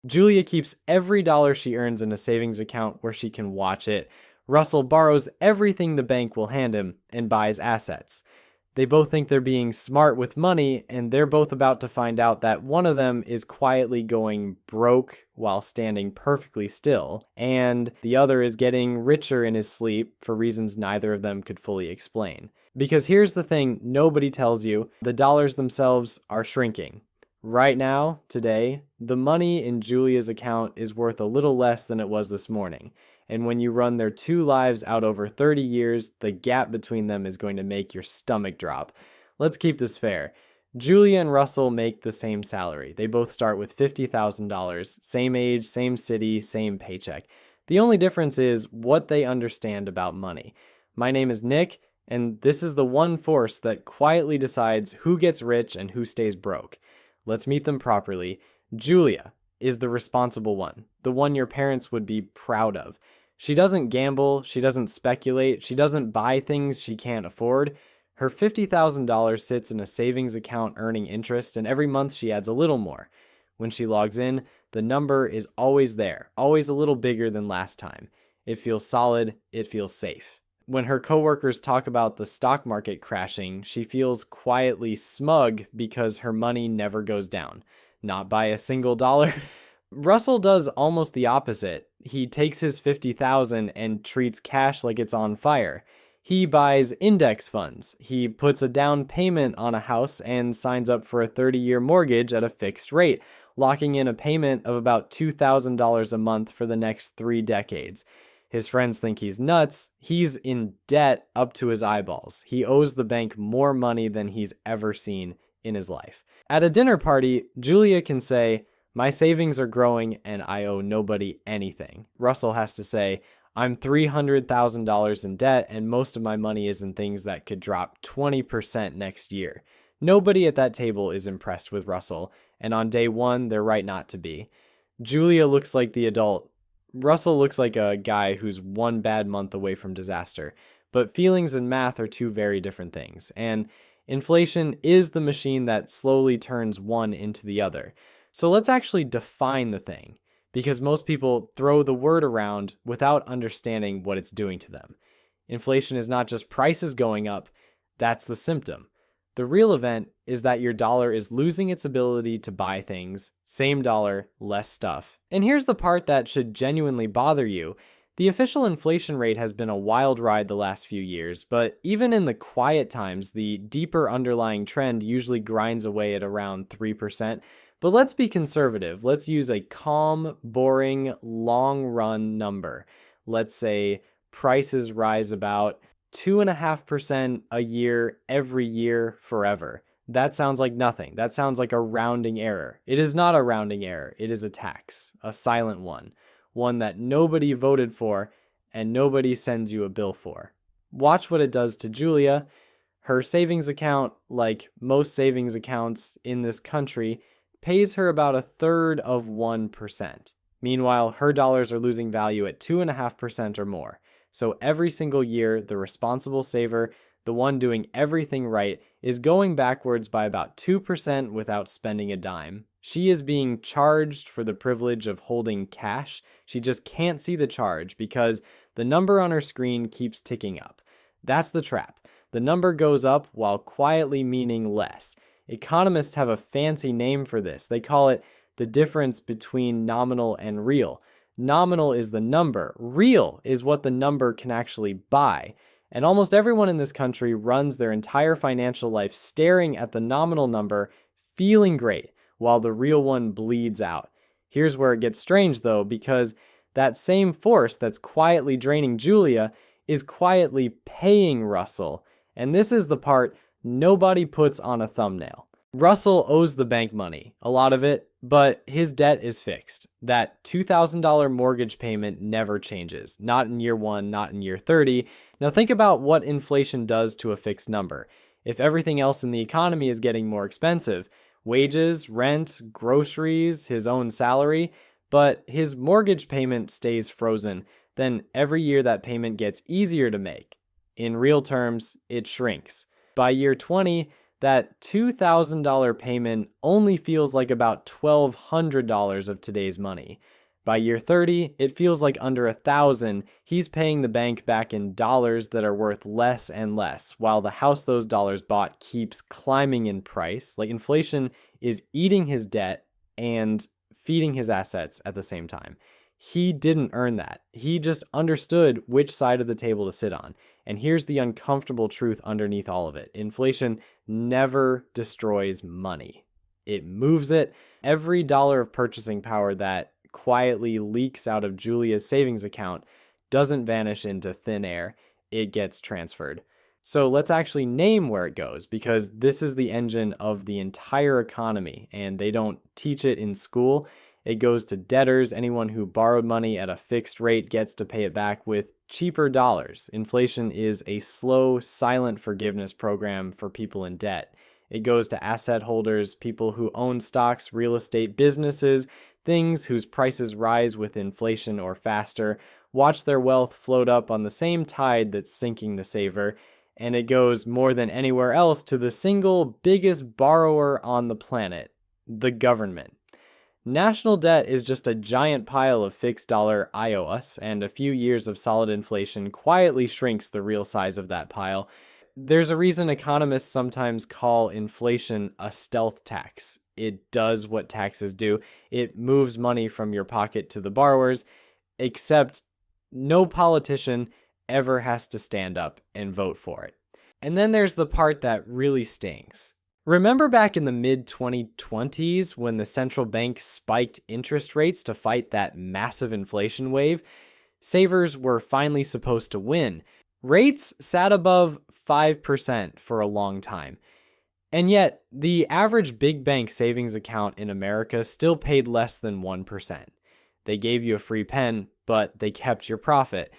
Julia keeps every dollar she earns in a savings account where she can watch it. Russell borrows everything the bank will hand him and buys assets. They both think they're being smart with money, and they're both about to find out that one of them is quietly going broke while standing perfectly still, and the other is getting richer in his sleep for reasons neither of them could fully explain. Because here's the thing nobody tells you, the dollars themselves are shrinking. Right now, today, the money in Julia's account is worth a little less than it was this morning. And when you run their two lives out over 30 years, the gap between them is going to make your stomach drop. Let's keep this fair. Julia and Russell make the same salary. They both start with $50,000, same age, same city, same paycheck. The only difference is what they understand about money. My name is Nick, and this is the one force that quietly decides who gets rich and who stays broke. Let's meet them properly. Julia is the responsible one, the one your parents would be proud of. She doesn't gamble, she doesn't speculate, she doesn't buy things she can't afford. Her $50,000 sits in a savings account earning interest, and every month she adds a little more. When she logs in, the number is always there, always a little bigger than last time. It feels solid, it feels safe. When her coworkers talk about the stock market crashing, she feels quietly smug because her money never goes down. Not by a single dollar. Russell does almost the opposite. He takes his $50,000 and treats cash like it's on fire. He buys index funds. He puts a down payment on a house and signs up for a 30-year mortgage at a fixed rate, locking in a payment of about $2,000 a month for the next 3 decades. His friends think he's nuts. He's in debt up to his eyeballs. He owes the bank more money than he's ever seen in his life. At a dinner party, Julia can say, "My savings are growing and I owe nobody anything." Russell has to say, "I'm $300,000 in debt and most of my money is in things that could drop 20% next year." Nobody at that table is impressed with Russell, and on day one, they're right not to be. Julia looks like the adult. Russell looks like a guy who's one bad month away from disaster. But feelings and math are two very different things, and inflation is the machine that slowly turns one into the other. So let's actually define the thing, because most people throw the word around without understanding what it's doing to them. Inflation is not just prices going up, that's the symptom. The real event is that your dollar is losing its ability to buy things, same dollar, less stuff. And here's the part that should genuinely bother you. The official inflation rate has been a wild ride the last few years, but even in the quiet times, the deeper underlying trend usually grinds away at around 3%. But let's be conservative. Let's use a calm, boring, long-run number. Let's say prices rise about 2.5% a year, every year, forever. That sounds like nothing. That sounds like a rounding error. It is not a rounding error. It is a tax, a silent one that nobody voted for and nobody sends you a bill for. Watch what it does to Julia. Her savings account, like most savings accounts in this country, pays her about 1/3 of 1%. Meanwhile, her dollars are losing value at 2.5% or more. So every single year, the responsible saver, the one doing everything right, is going backwards by about 2% without spending a dime. She is being charged for the privilege of holding cash. She just can't see the charge because the number on her screen keeps ticking up. That's the trap. The number goes up while quietly meaning less. Economists have a fancy name for this. They call it the difference between nominal and real. Nominal is the number. Real is what the number can actually buy. And almost everyone in this country runs their entire financial life staring at the nominal number, feeling great, while the real one bleeds out. Here's where it gets strange, though, because that same force that's quietly draining Julia is quietly paying Russell. And this is the part nobody puts on a thumbnail. Russell owes the bank money, a lot of it, but his debt is fixed. That $2,000 mortgage payment never changes, not in year 1, not in year 30. Now think about what inflation does to a fixed number. If everything else in the economy is getting more expensive, wages, rent, groceries, his own salary, but his mortgage payment stays frozen, then every year that payment gets easier to make. In real terms, it shrinks. By year 20, that $2,000 payment only feels like about $1,200 of today's money. By year 30, it feels like under $1,000 he's paying the bank back in dollars that are worth less and less, while the house those dollars bought keeps climbing in price. Like inflation is eating his debt and feeding his assets at the same time. He didn't earn that. He just understood which side of the table to sit on. And here's the uncomfortable truth underneath all of it. Inflation never destroys money. It moves it. Every dollar of purchasing power that quietly leaks out of Julia's savings account doesn't vanish into thin air. It gets transferred. So let's actually name where it goes, because this is the engine of the entire economy, and they don't teach it in school. It goes to debtors. Anyone who borrowed money at a fixed rate gets to pay it back with cheaper dollars. Inflation is a slow, silent forgiveness program for people in debt. It goes to asset holders, people who own stocks, real estate, businesses, things whose prices rise with inflation or faster, watch their wealth float up on the same tide that's sinking the saver, and it goes more than anywhere else to the single biggest borrower on the planet, the government. National debt is just a giant pile of fixed dollar IOUs, and a few years of solid inflation quietly shrinks the real size of that pile. There's a reason economists sometimes call inflation a stealth tax. It does what taxes do. It moves money from your pocket to the borrowers, except no politician ever has to stand up and vote for it. And then there's the part that really stings. Remember back in the mid-2020s when the central bank spiked interest rates to fight that massive inflation wave? Savers were finally supposed to win. Rates sat above 5% for a long time. And yet, the average big bank savings account in America still paid less than 1%. They gave you a free pen, but they kept your profit.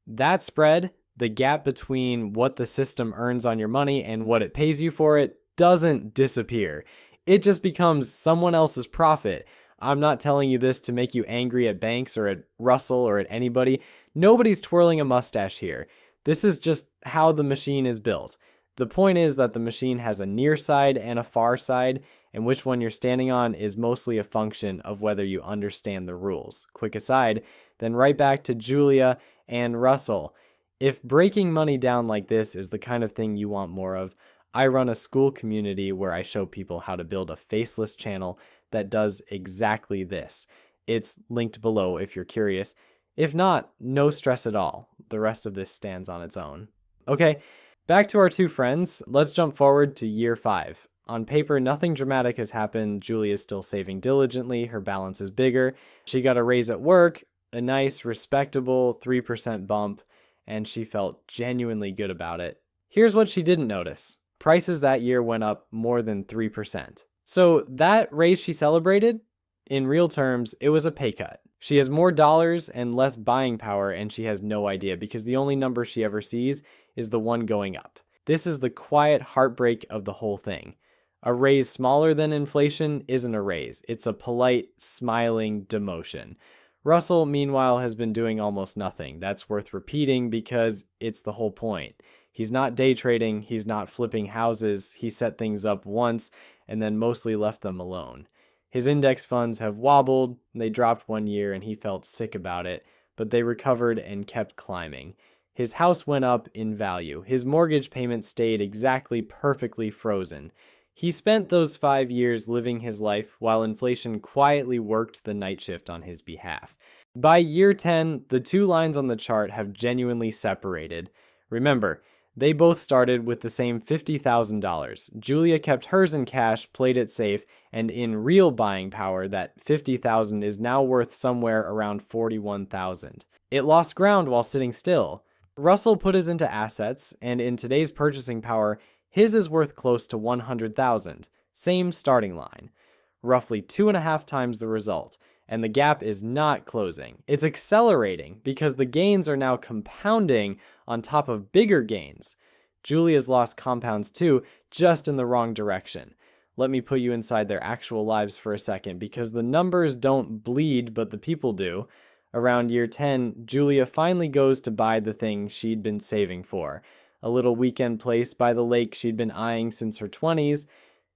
That spread, the gap between what the system earns on your money and what it pays you for it, doesn't disappear. It just becomes someone else's profit. I'm not telling you this to make you angry at banks or at Russell or at anybody. Nobody's twirling a mustache here. This is just how the machine is built. The point is that the machine has a near side and a far side, and which one you're standing on is mostly a function of whether you understand the rules. Quick aside, then right back to Julia and Russell. If breaking money down like this is the kind of thing you want more of, I run a school community where I show people how to build a faceless channel that does exactly this. It's linked below if you're curious. If not, no stress at all. The rest of this stands on its own. Okay, back to our two friends. Let's jump forward to year 5. On paper, nothing dramatic has happened. Julie is still saving diligently. Her balance is bigger. She got a raise at work, a nice, respectable 3% bump, and she felt genuinely good about it. Here's what she didn't notice. Prices that year went up more than 3%. So that raise she celebrated, in real terms, it was a pay cut. She has more dollars and less buying power, and she has no idea because the only number she ever sees is the one going up. This is the quiet heartbreak of the whole thing. A raise smaller than inflation isn't a raise. It's a polite, smiling demotion. Russell, meanwhile, has been doing almost nothing. That's worth repeating because it's the whole point. He's not day trading, he's not flipping houses, he set things up once and then mostly left them alone. His index funds have wobbled, they dropped one year and he felt sick about it, but they recovered and kept climbing. His house went up in value, his mortgage payment stayed exactly perfectly frozen. He spent those 5 years living his life while inflation quietly worked the night shift on his behalf. By year 10, the two lines on the chart have genuinely separated. Remember, they both started with the same $50,000. Julia kept hers in cash, played it safe, and in real buying power, that $50,000 is now worth somewhere around $41,000. It lost ground while sitting still. Russell put his into assets, and in today's purchasing power, his is worth close to $100,000. Same starting line. Roughly 2.5 times the result. And the gap is not closing. It's accelerating because the gains are now compounding on top of bigger gains. Julia's lost compounds too, just in the wrong direction. Let me put you inside their actual lives for a second because the numbers don't bleed, but the people do. Around year 10, Julia finally goes to buy the thing she'd been saving for. a little weekend place by the lake she'd been eyeing since her 20s.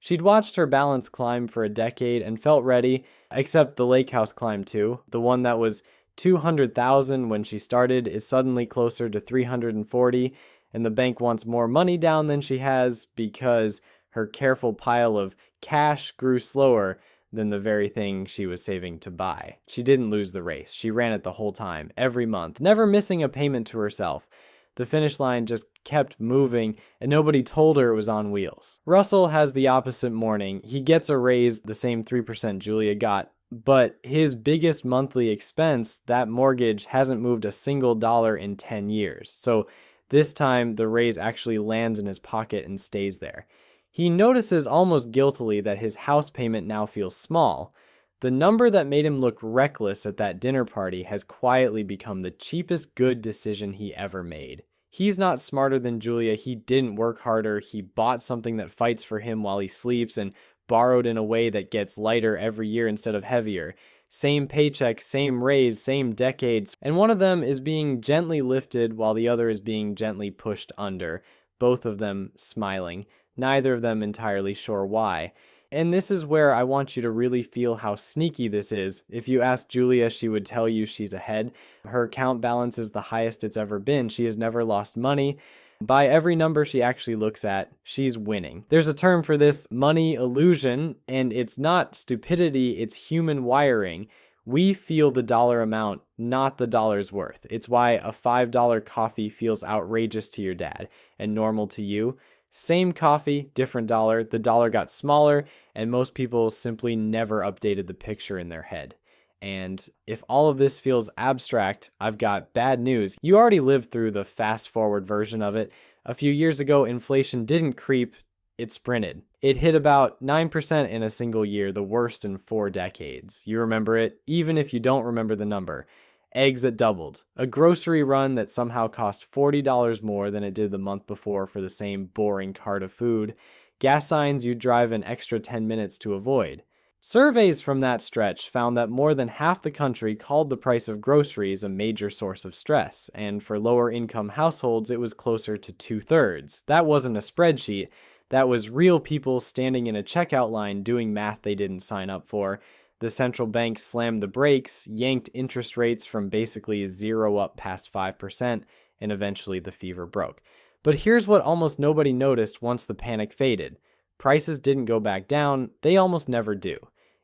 She'd watched her balance climb for a decade and felt ready, except the lake house climbed too. The one that was 200,000 when she started is suddenly closer to 340, and the bank wants more money down than she has because her careful pile of cash grew slower than the very thing she was saving to buy. She didn't lose the race. She ran it the whole time, every month, never missing a payment to herself. The finish line just kept moving, and nobody told her it was on wheels. Russell has the opposite morning. He gets a raise, the same 3% Julia got, but his biggest monthly expense, that mortgage, hasn't moved a single dollar in 10 years. So this time, the raise actually lands in his pocket and stays there. He notices almost guiltily that his house payment now feels small. The number that made him look reckless at that dinner party has quietly become the cheapest good decision he ever made. He's not smarter than Julia. He didn't work harder. He bought something that fights for him while he sleeps and borrowed in a way that gets lighter every year instead of heavier. Same paycheck, same raise, same decades, and one of them is being gently lifted while the other is being gently pushed under, both of them smiling. Neither of them entirely sure why. And this is where I want you to really feel how sneaky this is. If you ask Julia, she would tell you she's ahead. Her account balance is the highest it's ever been. She has never lost money. By every number she actually looks at, she's winning. There's a term for this, money illusion, and it's not stupidity, it's human wiring. We feel the dollar amount, not the dollar's worth. It's why a $5 coffee feels outrageous to your dad and normal to you. Same coffee, different dollar. The dollar got smaller, and most people simply never updated the picture in their head. And if all of this feels abstract, I've got bad news. You already lived through the fast-forward version of it. A few years ago, inflation didn't creep, it sprinted. It hit about 9% in a single year, the worst in 4 decades. You remember it, even if you don't remember the number. Eggs that doubled. A grocery run that somehow cost $40 more than it did the month before for the same boring cart of food. Gas signs you'd drive an extra 10 minutes to avoid. Surveys from that stretch found that more than half the country called the price of groceries a major source of stress, and for lower income households it was closer to 2/3. That wasn't a spreadsheet, that was real people standing in a checkout line doing math they didn't sign up for. The central bank slammed the brakes, yanked interest rates from basically zero up past 5%, and eventually the fever broke. But here's what almost nobody noticed once the panic faded. Prices didn't go back down, they almost never do.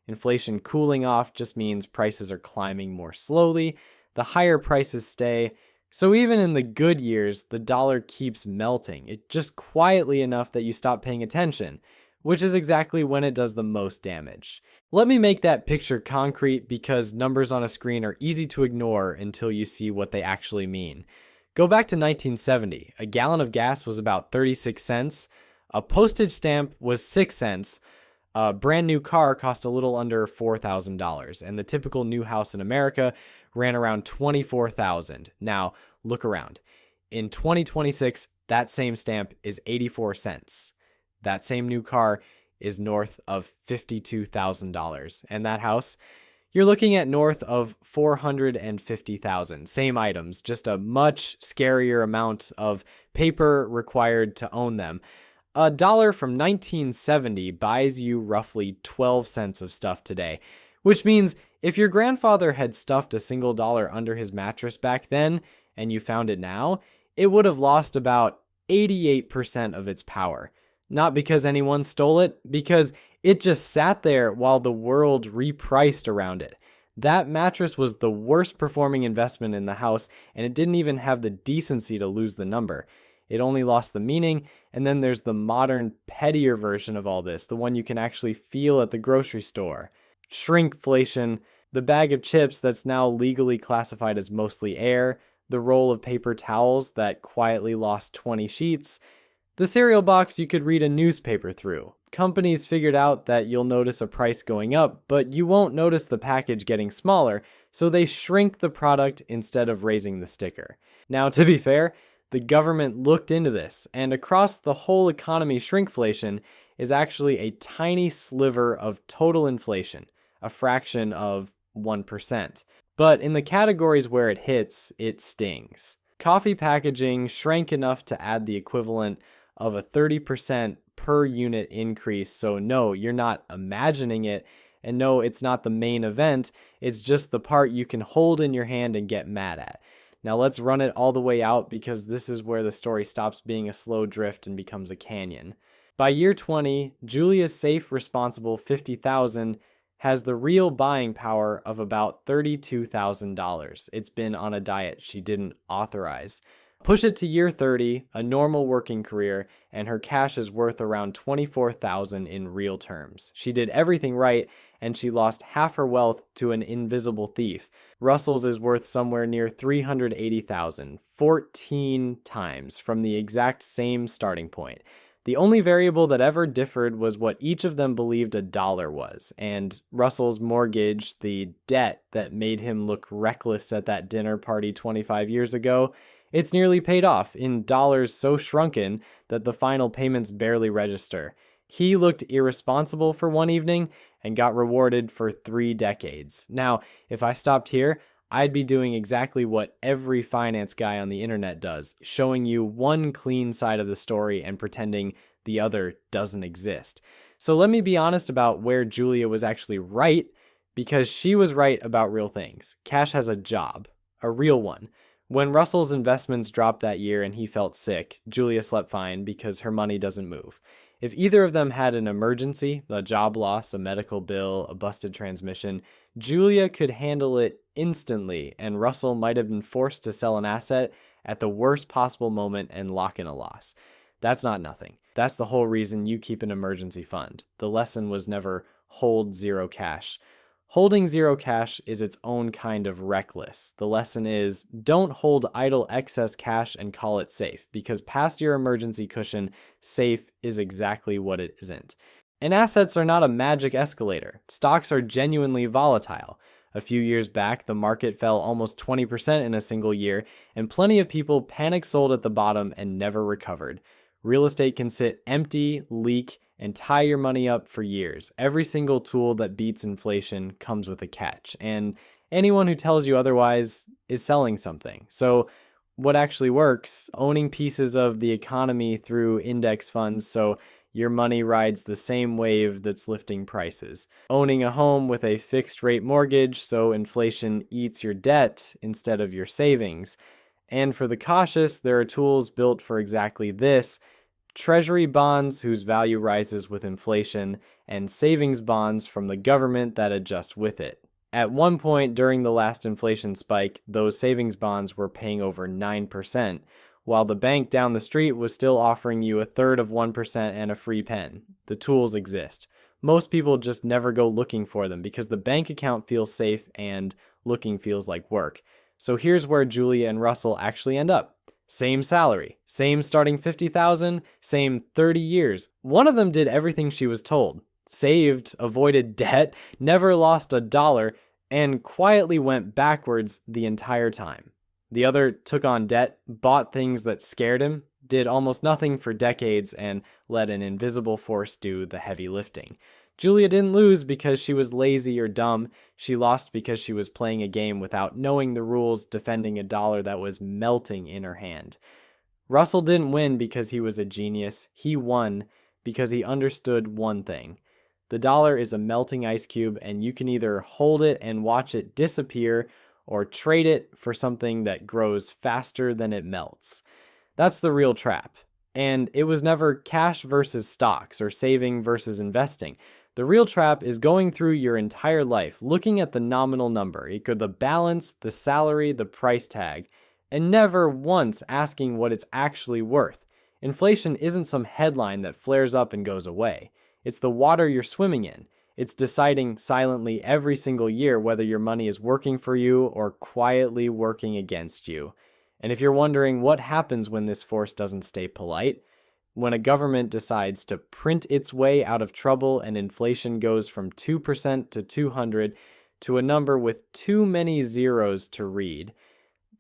Inflation cooling off just means prices are climbing more slowly, the higher prices stay, so even in the good years, the dollar keeps melting. It just quietly enough that you stop paying attention, which is exactly when it does the most damage. Let me make that picture concrete because numbers on a screen are easy to ignore until you see what they actually mean. Go back to 1970. A gallon of gas was about 36 cents. A postage stamp was 6 cents. A brand new car cost a little under $4,000, and the typical new house in America ran around $24,000. Now, look around. In 2026, that same stamp is 84 cents. That same new car is north of $52,000, and that house, you're looking at north of $450,000. Same items, just a much scarier amount of paper required to own them. A dollar from 1970 buys you roughly 12 cents of stuff today, which means if your grandfather had stuffed a single dollar under his mattress back then and you found it now, it would have lost about 88% of its power. Not because anyone stole it, because it just sat there while the world repriced around it. That mattress was the worst performing investment in the house, and it didn't even have the decency to lose the number. It only lost the meaning, and then there's the modern, pettier version of all this, the one you can actually feel at the grocery store. Shrinkflation, the bag of chips that's now legally classified as mostly air, the roll of paper towels that quietly lost 20 sheets, the cereal box you could read a newspaper through. Companies figured out that you'll notice a price going up, but you won't notice the package getting smaller, so they shrink the product instead of raising the sticker. Now, to be fair, the government looked into this, and across the whole economy, shrinkflation is actually a tiny sliver of total inflation, a fraction of 1%. But in the categories where it hits, it stings. Coffee packaging shrank enough to add the equivalent of a 30% per unit increase. So no, you're not imagining it. And no, it's not the main event. It's just the part you can hold in your hand and get mad at. Now let's run it all the way out because this is where the story stops being a slow drift and becomes a canyon. By year 20, Julia's safe, responsible 50,000 has the real buying power of about $32,000. It's been on a diet she didn't authorize. Push it to year 30, a normal working career, and her cash is worth around 24,000 in real terms. She did everything right, and she lost half her wealth to an invisible thief. Russell's is worth somewhere near 380,000, 14 times from the exact same starting point. The only variable that ever differed was what each of them believed a dollar was, and Russell's mortgage, the debt that made him look reckless at that dinner party 25 years ago, it's nearly paid off in dollars so shrunken that the final payments barely register. He looked irresponsible for one evening and got rewarded for 3 decades. Now, if I stopped here, I'd be doing exactly what every finance guy on the internet does, showing you one clean side of the story and pretending the other doesn't exist. So let me be honest about where Julia was actually right, because she was right about real things. Cash has a job, a real one. When Russell's investments dropped that year and he felt sick, Julia slept fine because her money doesn't move. If either of them had an emergency, a job loss, a medical bill, a busted transmission, Julia could handle it instantly, and Russell might have been forced to sell an asset at the worst possible moment and lock in a loss. That's not nothing. That's the whole reason you keep an emergency fund. The lesson was never hold zero cash. Holding zero cash is its own kind of reckless. The lesson is don't hold idle excess cash and call it safe, because past your emergency cushion, safe is exactly what it isn't. And assets are not a magic escalator. Stocks are genuinely volatile. A few years back, the market fell almost 20% in a single year, and plenty of people panic sold at the bottom and never recovered. Real estate can sit empty, leak, and tie your money up for years. Every single tool that beats inflation comes with a catch, and anyone who tells you otherwise is selling something. So what actually works? Owning pieces of the economy through index funds so your money rides the same wave that's lifting prices. Owning a home with a fixed rate mortgage so inflation eats your debt instead of your savings. And for the cautious, there are tools built for exactly this: treasury bonds whose value rises with inflation, and savings bonds from the government that adjust with it. At one point during the last inflation spike, those savings bonds were paying over 9%, while the bank down the street was still offering you 1/3 of 1% and a free pen. The tools exist. Most people just never go looking for them because the bank account feels safe and looking feels like work. So here's where Julia and Russell actually end up. Same salary, same starting 50,000, same 30 years. One of them did everything she was told, saved, avoided debt, never lost a dollar, and quietly went backwards the entire time. The other took on debt, bought things that scared him, did almost nothing for decades, and let an invisible force do the heavy lifting. Julia didn't lose because she was lazy or dumb. She lost because she was playing a game without knowing the rules, defending a dollar that was melting in her hand. Russell didn't win because he was a genius. He won because he understood one thing. The dollar is a melting ice cube, and you can either hold it and watch it disappear or trade it for something that grows faster than it melts. That's the real trap. And it was never cash versus stocks or saving versus investing. The real trap is going through your entire life, looking at the nominal number, the balance, the salary, the price tag, and never once asking what it's actually worth. Inflation isn't some headline that flares up and goes away. It's the water you're swimming in. It's deciding silently every single year whether your money is working for you or quietly working against you. And if you're wondering what happens when this force doesn't stay polite, when a government decides to print its way out of trouble and inflation goes from 2% to 200 to a number with too many zeros to read,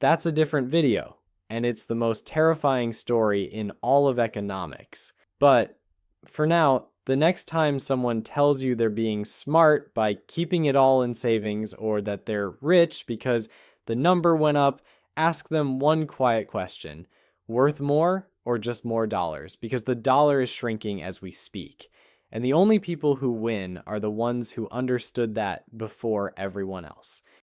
that's a different video, and it's the most terrifying story in all of economics. But for now, the next time someone tells you they're being smart by keeping it all in savings or that they're rich because the number went up, ask them one quiet question: worth more or just more dollars? Because the dollar is shrinking as we speak. And the only people who win are the ones who understood that before everyone else.